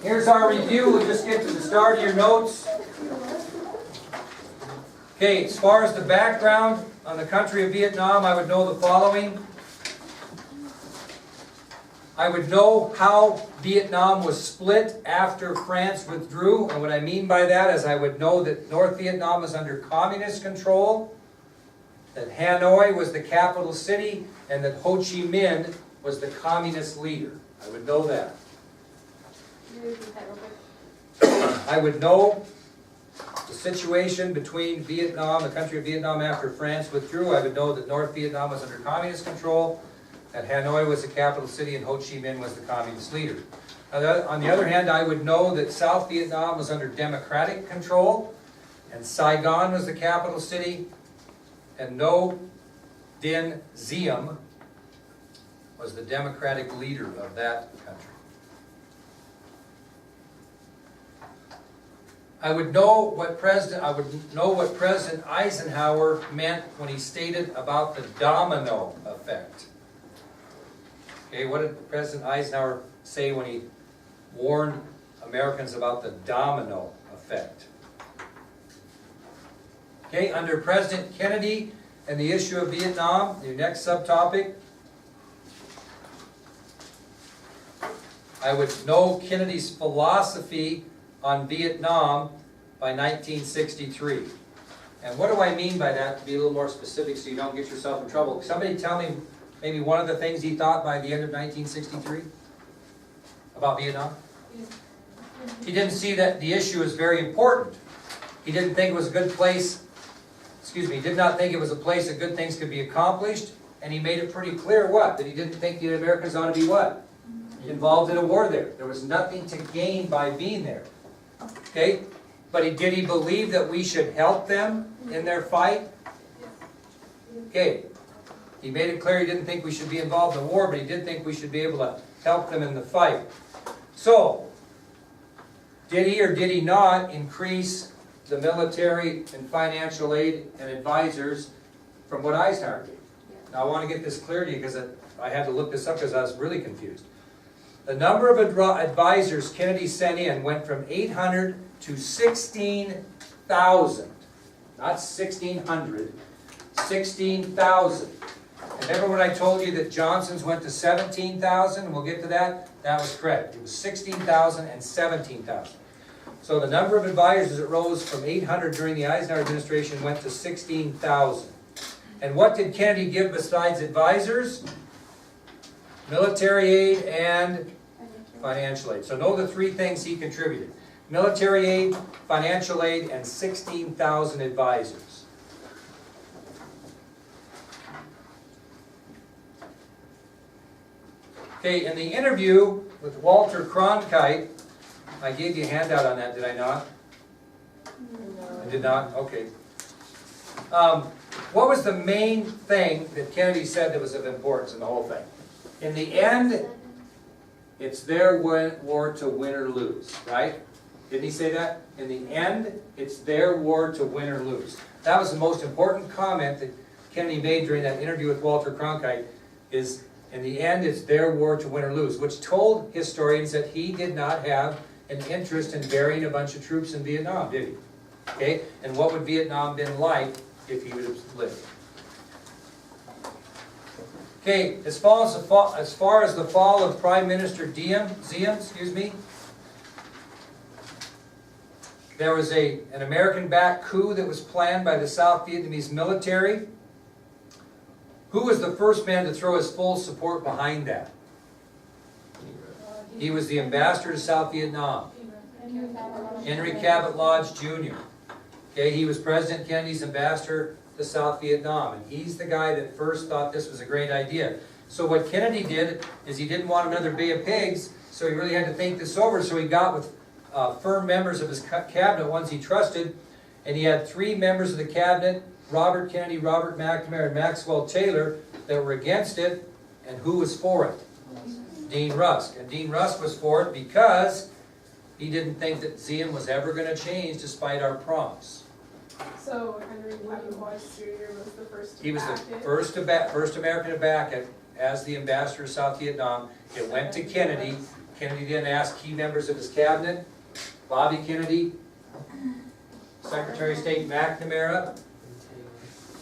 Here's our review. We'll just get to the start of your notes. Okay, as far as the background on the country of Vietnam, I would know the following. I would know how Vietnam was split after France withdrew, and what I mean by that is I would know that North Vietnam was under communist control, that Hanoi was the capital city, and that Ho Chi Minh was the communist leader. I would know that. I would know the situation between Vietnam, the country of Vietnam after France withdrew. I would know that North Vietnam was under communist control, that Hanoi was the capital city, and Ho Chi Minh was the communist leader. On the other hand, I would know that South Vietnam was under democratic control, and Saigon was the capital city, and Ngo Dinh Diem was the democratic leader of that country. I would know what President Eisenhower meant when he stated about the domino effect. Okay, what did President Eisenhower say when he warned Americans about the domino effect? Okay, under President Kennedy and the issue of Vietnam, your next subtopic, I would know Kennedy's philosophy on Vietnam by 1963. And what do I mean by that, to be a little more specific so you don't get yourself in trouble? Somebody tell me maybe one of the things he thought by the end of 1963 about Vietnam? He didn't see that the issue is very important. He didn't think it was a good place, he did not think it was a place that good things could be accomplished, and he made it pretty clear what? That he didn't think the Americans ought to be what? Involved in a war there. There was nothing to gain by being there. Okay? But did he believe that we should help them in their fight? Okay. He made it clear he didn't think we should be involved in the war, but he did think we should be able to help them in the fight. So, did he or did he not increase the military and financial aid and advisors from what Eisenhower did? Now I want to get this clear to you because I had to look this up because I was really confused. The number of advisors Kennedy sent in went from 800 to 16,000. Not 1,600, 16,000. Remember when I told you that Johnson's went to 17,000, and we'll get to that? That was correct. It was 16,000 and 17,000. So the number of advisors that rose from 800 during the Eisenhower administration went to 16,000. And what did Kennedy give besides advisors? Military aid and financial aid. So know the three things he contributed. Military aid, financial aid, and 16,000 advisors. Okay, in the interview with Walter Cronkite, I gave you a handout on that, did I not? No. I did not? Okay. What was the main thing that Kennedy said that was of importance in the whole thing? In the end, it's their war to win or lose, right? Didn't he say that? In the end, it's their war to win or lose. That was the most important comment that Kennedy made during that interview with Walter Cronkite, is in the end, it's their war to win or lose, which told historians that he did not have an interest in burying a bunch of troops in Vietnam, did he? Okay, and what would Vietnam been like if he would have lived? Okay, as far as the fall of Prime Minister Diem, there was an American-backed coup that was planned by the South Vietnamese military. Who was the first man to throw his full support behind that? He was the ambassador to South Vietnam, Henry Cabot Lodge Jr. Okay, he was President Kennedy's ambassador to South Vietnam, and he's the guy that first thought this was a great idea. So what Kennedy did is he didn't want another Bay of Pigs, so he really had to think this over. So he got with firm members of his cabinet, ones he trusted, and he had three members of the cabinet, Robert Kennedy, Robert McNamara, and Maxwell Taylor, that were against it. And who was for it? Dean Rusk. And Dean Rusk was for it because he didn't think that Diem was ever going to change despite our promise. So Henry Cabot Lodge Jr. was the first to He was back the it? first American to back it as the ambassador to South Vietnam. It went to Kennedy. Kennedy then asked key members of his cabinet, Bobby Kennedy, Secretary of State McNamara,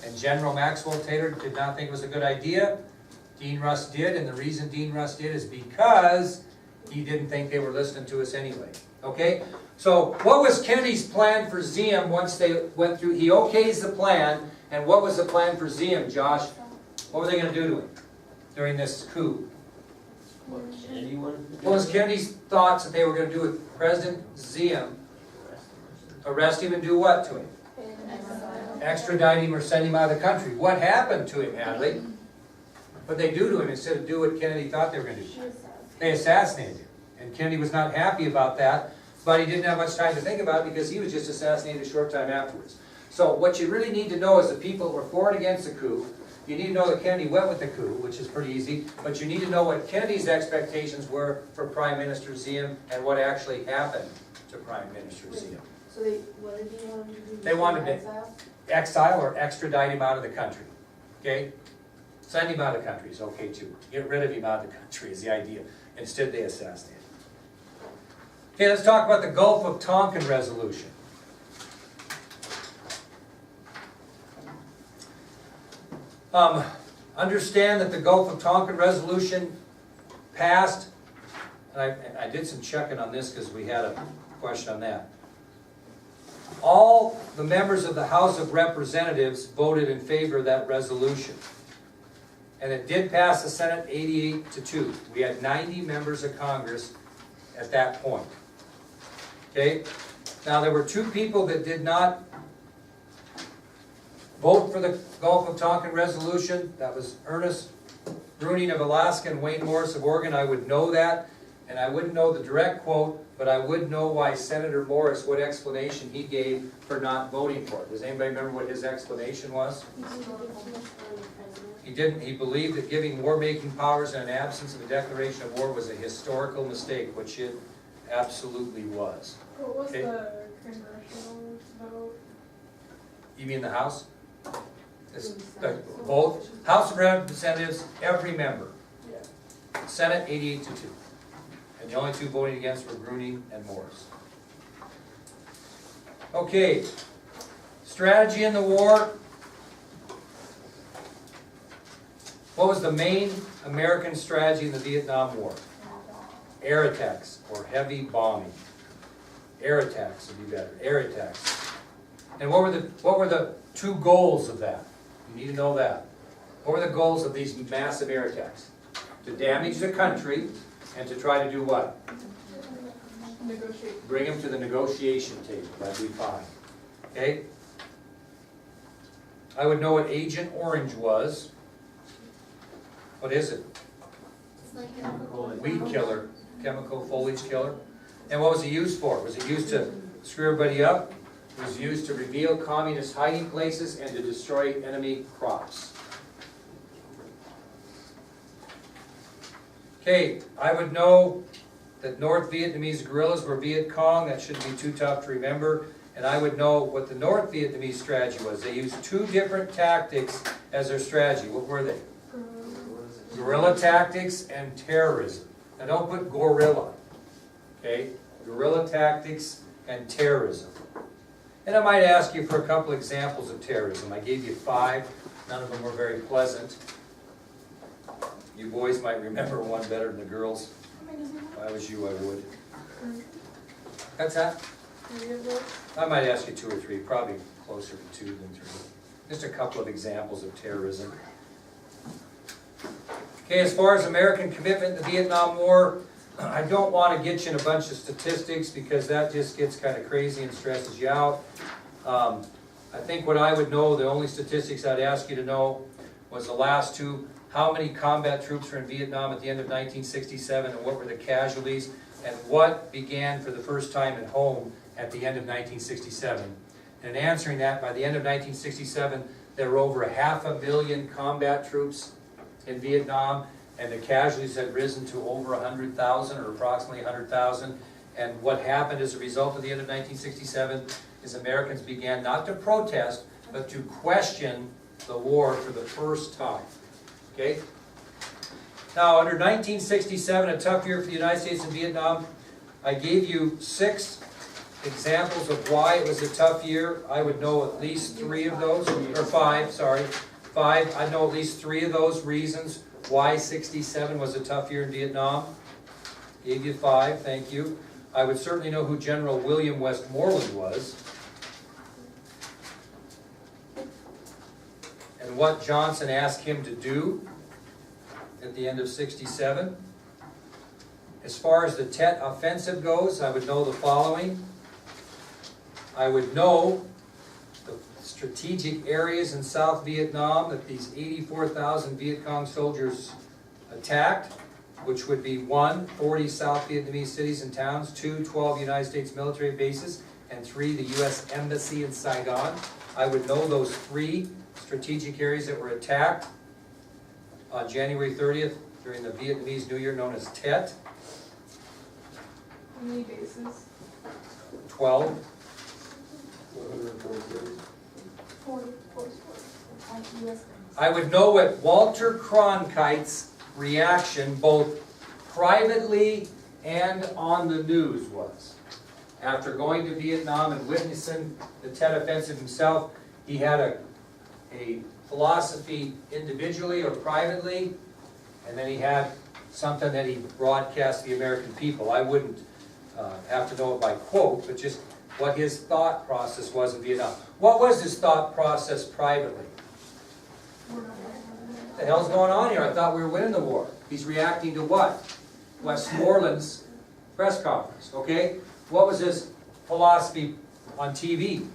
and General Maxwell Taylor did not think it was a good idea. Dean Rusk did, and the reason Dean Rusk did is because he didn't think they were listening to us anyway. Okay? So, what was Kennedy's plan for Ziem once they went through? He okays the plan, and what was the plan for Ziem, Josh? What were they going to do to him during this coup? What Kennedy wanted to do? What was Kennedy's thoughts that they were going to do with President Ziem? Arrest him and do what to him? Extradite him or send him out of the country. What happened to him, Hadley? What did they do to him instead of do what Kennedy thought they were going to do? They assassinated him. And Kennedy was not happy about that, but he didn't have much time to think about it because he was just assassinated a short time afterwards. So what you really need to know is the people that were for and against the coup. You need to know that Kennedy went with the coup, which is pretty easy, but you need to know what Kennedy's expectations were for Prime Minister Ziem and what actually happened to Prime Minister Ziem. So what did he want to do? They wanted to exile or extradite him out of the country. Okay? Send him out of the country is okay too. Get rid of him out of the country is the idea. Instead they assassinated him. Okay, let's talk about the Gulf of Tonkin resolution. Understand that the Gulf of Tonkin resolution passed, and I did some checking on this because we had a question on that. All the members of the House of Representatives voted in favor of that resolution. And it did pass the Senate 88-2. We had 90 members of Congress at that point. Okay? Now there were two people that did not vote for the Gulf of Tonkin resolution. That was Ernest Bruning of Alaska and Wayne Morris of Oregon. I would know that, and I wouldn't know the direct quote, but I would know why Senator Morris, what explanation he gave for not voting for it. Does anybody remember what his explanation was? He didn't. He believed that giving war-making powers in an absence of a declaration of war was a historical mistake, which it absolutely was. What was Okay. the congressional vote? You mean the House? Both House of Representatives, every member. Yeah. Senate 88-2. And the only two voting against were Bruning and Morris. Okay. Strategy in the war. What was the main American strategy in the Vietnam War? Air attacks or heavy bombing. Air attacks would be better. Air attacks. And what were the two goals of that? You need to know that. What were the goals of these massive air attacks? To damage the country and to try to do what? Negotiate. Bring them to the negotiation table. That'd be fine. Okay? I would know what Agent Orange was. What is it? It's like a Weed killer. Chemical foliage killer. And what was it used for? Was it used to screw everybody up? It was used to reveal communist hiding places and to destroy enemy crops. Okay, I would know that North Vietnamese guerrillas were Viet Cong. That shouldn't be too tough to remember. And I would know what the North Vietnamese strategy was. They used two different tactics as their strategy. What were they? Guerrilla tactics and terrorism. Now don't put gorilla. Okay? Guerrilla tactics and terrorism. And I might ask you for a couple examples of terrorism. I gave you 5. None of them were very pleasant. You boys might remember one better than the girls. If I was you, I would. That's that? I might ask you 2 or 3, probably closer to 2 than 3. Just a couple of examples of terrorism. Okay, as far as American commitment in the Vietnam War, I don't want to get you in a bunch of statistics because that just gets kind of crazy and stresses you out. I think what I would know, the only statistics I'd ask you to know was the last 2. How many combat troops were in Vietnam at the end of 1967 and what were the casualties? And what began for the first time at home at the end of 1967? And in answering that, by the end of 1967, there were over 500,000 combat troops in Vietnam, and the casualties had risen to over 100,000 or approximately 100,000. And what happened as a result of the end of 1967 is Americans began not to protest, but to question the war for the first time. Okay? Now, under 1967, a tough year for the United States and Vietnam, I gave you 6 examples of why it was a tough year. I would know at least 3 of those, or 5, sorry. 5, I know at least 3 of those reasons why 67 was a tough year in Vietnam. Gave you 5, thank you. I would certainly know who General William Westmoreland was. And what Johnson asked him to do at the end of 67. As far as the Tet Offensive goes, I would know the following. I would know the strategic areas in South Vietnam that these 84,000 Viet Cong soldiers attacked, which would be 1, 40 South Vietnamese cities and towns, 2, 12 United States military bases, and 3, the U.S. Embassy in Saigon. I would know those 3 strategic areas that were attacked on January 30th during the Vietnamese New Year known as Tet. How many bases? 12. 40. I would know what Walter Cronkite's reaction both privately and on the news was. After going to Vietnam and witnessing the Tet Offensive himself, he had a philosophy individually or privately, and then he had something that he broadcast to the American people. I wouldn't have to know it by quote, but just what his thought process was in Vietnam. What was his thought process privately? What the hell's going on here? I thought we were winning the war. He's reacting to what? Westmoreland's press conference, okay? What was his philosophy on TV?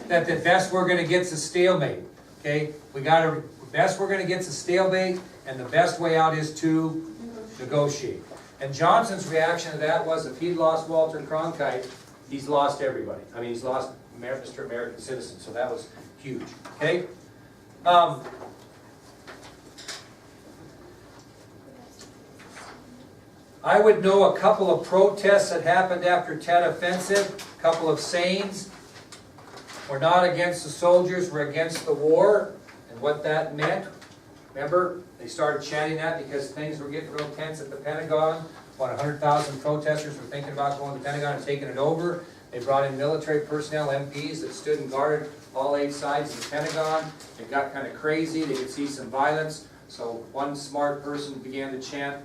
That the best we're going to get is a stalemate, okay? The best we're going to get is a stalemate, and the best way out is to negotiate. And Johnson's reaction to that was if he'd lost Walter Cronkite, he's lost everybody. I mean, he's lost Mr. American citizen, so that was huge, okay? I would know a couple of protests that happened after Tet Offensive, a couple of sayings. We're not against the soldiers, we're against the war, and what that meant. Remember, they started chanting that because things were getting real tense at the Pentagon. About 100,000 protesters were thinking about going to the Pentagon and taking it over. They brought in military personnel, MPs, that stood and guarded all 8 sides of the Pentagon. It got kind of crazy. They could see some violence. So one smart person began to chant,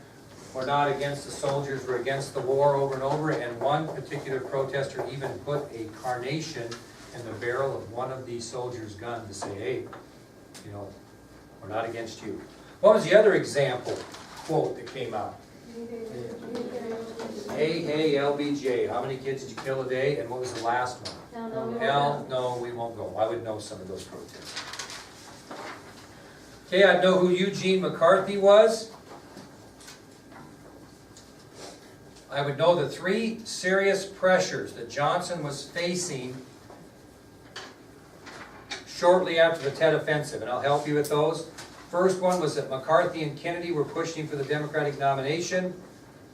"We're not against the soldiers, we're against the war," over and over. And one particular protester even put a carnation in the barrel of one of these soldiers' guns to say, "Hey, you know, we're not against you." What was the other example quote that came out? Hey, hey, LBJ. How many kids did you kill a day? And what was the last one? Hell, no, we won't go. I would know some of those protests. Okay, I'd know who Eugene McCarthy was. I would know the 3 serious pressures that Johnson was facing shortly after the Tet Offensive, and I'll help you with those. First one was that McCarthy and Kennedy were pushing for the Democratic nomination.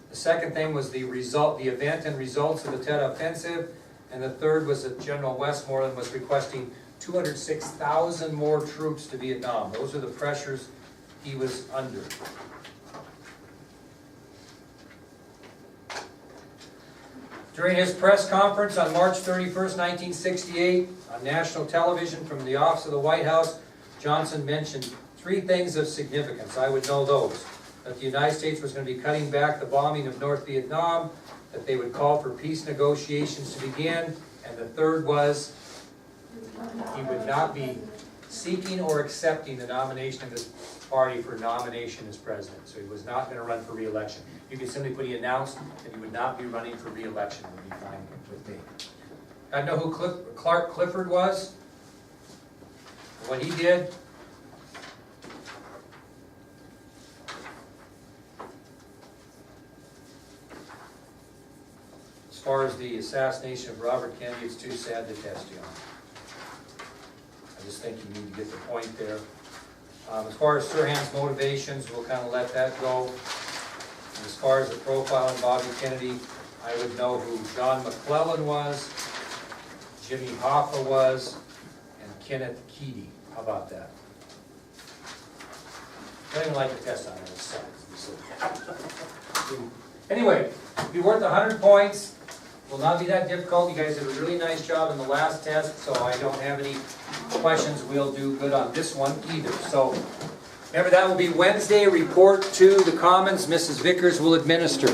The second thing was the event and results of the Tet Offensive. And the third was that General Westmoreland was requesting 206,000 more troops to Vietnam. Those are the pressures he was under. During his press conference on March 31st, 1968, on national television from the office of the White House, Johnson mentioned 3 things of significance. I would know those. That the United States was going to be cutting back the bombing of North Vietnam, that they would call for peace negotiations to begin, and the third was he would not be seeking or accepting the nomination of his party for nomination as president. So he was not going to run for re-election. You could simply put he announced that he would not be running for re-election. It would be fine with me. I know who Clark Clifford was, what he did. As far as the assassination of Robert Kennedy, it's too sad to test you on. I just think you need to get the point there. As far as Sirhan's motivations, we'll kind of let that go. And as far as the profile on Bobby Kennedy, I would know who John McClellan was, Jimmy Hoffa was, and Kenneth Keedy. How about that? don't even like the test on it, it sucks. Anyway, it'll be worth 100 points. Will not be that difficult. You guys did a really nice job in the last test, so I don't have any questions. We'll do good on this one either. So remember, that will be Wednesday. Report to the Commons. Mrs. Vickers will administer.